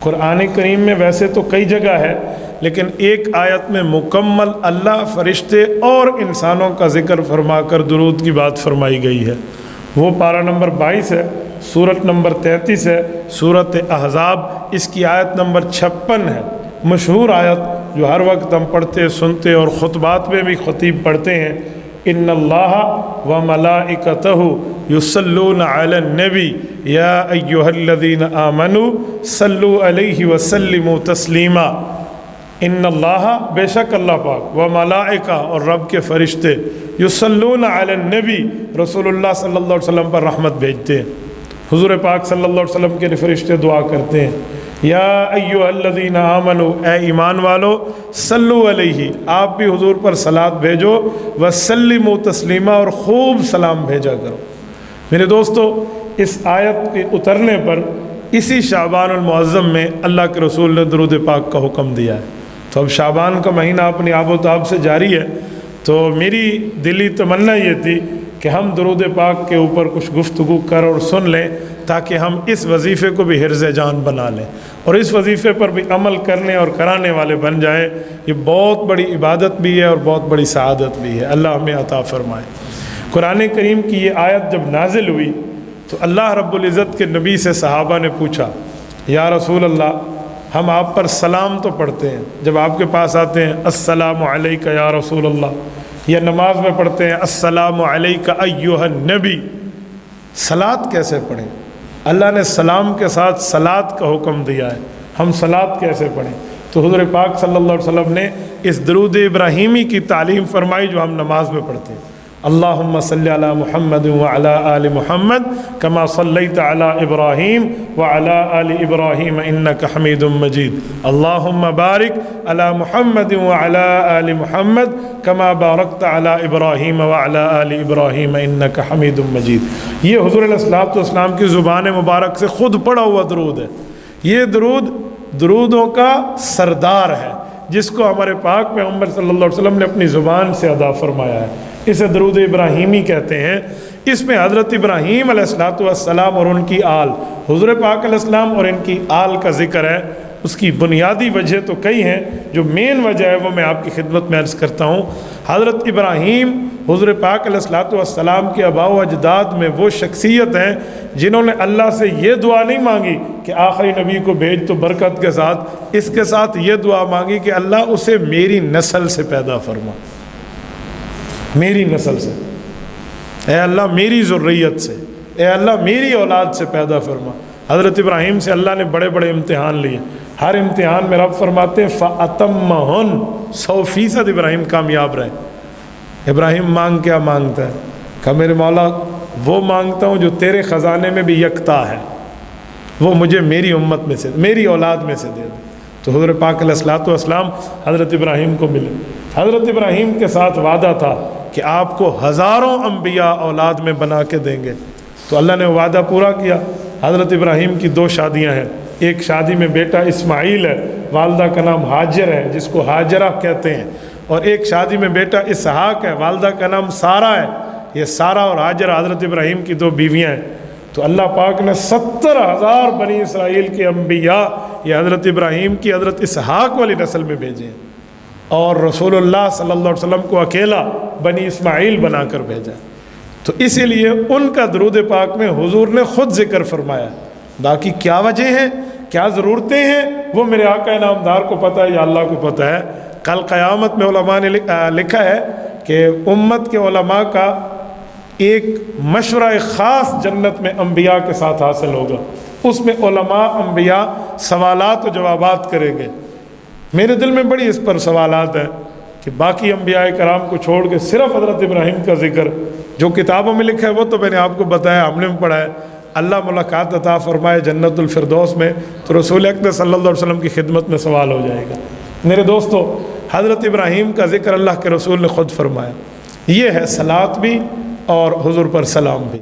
قرآن کریم میں ویسے تو کئی جگہ ہے، لیکن ایک آیت میں مکمل اللہ، فرشتے اور انسانوں کا ذکر فرما کر درود کی بات فرمائی گئی ہے۔ وہ پارہ نمبر 22 ہے، سورت نمبر 33 ہے، سورت احزاب، اس کی آیت نمبر 56 ہے، مشہور آیت جو ہر وقت ہم پڑھتے سنتے اور خطبات میں بھی خطیب پڑھتے ہیں۔ ان اللہ و ملائکتہ یصلون علی النبی یا ایھا الذین آمنوا صلوا علیہ وسلموا تسلیما۔ ان اللہ، بے شک اللہ پاک، و ملائکہ، اور رب کے فرشتے، یصلون علی النبی، رسول اللہ صلی اللہ علیہ وسلم پر رحمت بھیجتے ہیں۔ حضور پاک صلی اللہ علیہ وسلم کے فرشتے دعا کرتے ہیں، یا ایھا الذین آمنوا، اے ایمان والو، صلو علیہ، آپ بھی حضور پر صلاۃ بھیجو، وسلموا تسلیما، اور خوب سلام بھیجا کرو۔ میرے دوستو، اس آیت کے اترنے پر اسی شعبان المعظم میں اللہ کے رسول نے درود پاک کا حکم دیا ہے۔ تو اب شعبان کا مہینہ اپنی آب و تاب سے جاری ہے، تو میری دلی تمنا یہ تھی کہ ہم درود پاک کے اوپر کچھ گفتگو کر اور سن لیں، تاکہ ہم اس وظیفے کو بھی حرز جان بنا لیں اور اس وظیفے پر بھی عمل کرنے اور کرانے والے بن جائیں۔ یہ بہت بڑی عبادت بھی ہے اور بہت بڑی سعادت بھی ہے، اللہ ہمیں عطا فرمائے۔ قرآن کریم کی یہ آیت جب نازل ہوئی تو اللہ رب العزت کے نبی سے صحابہ نے پوچھا، یا رسول اللہ، ہم آپ پر سلام تو پڑھتے ہیں، جب آپ کے پاس آتے ہیں السلام علیکہ یا رسول اللہ، یا نماز میں پڑھتے ہیں السلام علیکہ ایھا النبی، صلاۃ کیسے پڑھیں؟ اللہ نے سلام کے ساتھ صلاۃ کا حکم دیا ہے، ہم صلاۃ کیسے پڑھیں؟ تو حضور پاک صلی اللہ علیہ وسلم نے اس درود ابراہیمی کی تعلیم فرمائی جو ہم نماز میں پڑھتے ہیں۔ اللہم صلی علی محمد وعلی آل محمد کما صلیت علی ابراہیم وعلی آل ابراہیم انک حمید مجید۔ اللہم بارک علی محمد وعلی آل محمد کما بارکت علی ابراہیم وعلی آل ابراہیم انک حمید مجید۔ یہ حضور علیہ الصلوۃ والسلام کی زبان مبارک سے خود پڑھا ہوا درود ہے۔ یہ درود درودوں کا سردار ہے، جس کو ہمارے پاک پیغمبر صلی اللہ علیہ وسلم نے اپنی زبان سے ادا فرمایا ہے۔ اسے درود ابراہیمی کہتے ہیں۔ اس میں حضرت ابراہیم علیہ السلام اور ان کی آل، حضور پاک علیہ السلام اور ان کی آل کا ذکر ہے۔ اس کی بنیادی وجہ تو کئی ہیں، جو مین وجہ ہے وہ میں آپ کی خدمت میں عرض کرتا ہوں۔ حضرت ابراہیم حضور پاک علیہ السلام کے آباء و اجداد میں وہ شخصیت ہیں جنہوں نے اللہ سے یہ دعا نہیں مانگی کہ آخری نبی کو بھیج تو برکت کے ساتھ، اس کے ساتھ یہ دعا مانگی کہ اللہ اسے میری نسل سے پیدا فرما، میری نسل سے، اے اللہ میری ذریت سے، اے اللہ میری اولاد سے پیدا فرما۔ حضرت ابراہیم سے اللہ نے بڑے بڑے امتحان لیے، ہر امتحان میں رب فرماتے ہیں فَأَتَمَّهُنْ، 100% ابراہیم کامیاب رہے۔ ابراہیم مانگ کیا مانگتا ہے؟ کہ میرے مولا وہ مانگتا ہوں جو تیرے خزانے میں بھی یکتا ہے، وہ مجھے میری امت میں سے، میری اولاد میں سے دے دے۔ تو حضور پاک علیہ السلام حضرت ابراہیم کو ملے۔ حضرت ابراہیم کے ساتھ وعدہ تھا کہ آپ کو ہزاروں انبیاء اولاد میں بنا کے دیں گے، تو اللہ نے وعدہ پورا کیا۔ حضرت ابراہیم کی 2 شادیاں ہیں، ایک شادی میں بیٹا اسماعیل ہے، والدہ کا نام ہاجر ہے جس کو ہاجرہ کہتے ہیں، اور ایک شادی میں بیٹا اسحاق ہے، والدہ کا نام سارہ ہے۔ یہ سارہ اور ہاجرہ حضرت ابراہیم کی 2 بیویاں ہیں۔ تو اللہ پاک نے 70,000 بنی اسرائیل کے انبیاء یہ حضرت ابراہیم کی حضرت اسحاق والی نسل میں بھیجے ہیں، اور رسول اللہ صلی اللہ علیہ وسلم کو اکیلا بنی اسماعیل بنا کر بھیجا۔ تو اسی لیے ان کا درود پاک میں حضور نے خود ذکر فرمایا۔ باقی کیا وجہ ہیں، کیا ضرورتیں ہیں، وہ میرے آقا نامدار کو پتہ ہے یا اللہ کو پتہ ہے۔ کل قیامت میں علماء نے لکھا ہے کہ امت کے علماء کا ایک مشورہ خاص جنت میں انبیاء کے ساتھ حاصل ہوگا، اس میں علماء انبیاء سوالات و جوابات کریں گے۔ میرے دل میں بڑی اس پر سوالات ہیں کہ باقی انبیاء کرام کو چھوڑ کے صرف حضرت ابراہیم کا ذکر جو کتابوں میں لکھا ہے وہ تو میں نے آپ کو بتایا، ہم نے پڑھا ہے۔ اللہ ملاقات عطا فرمائے جنت الفردوس میں تو رسول اکرم صلی اللہ علیہ وسلم کی خدمت میں سوال ہو جائے گا۔ میرے دوستو، حضرت ابراہیم کا ذکر اللہ کے رسول نے خود فرمایا۔ یہ ہے صلاۃ بھی اور حضور پر سلام بھی۔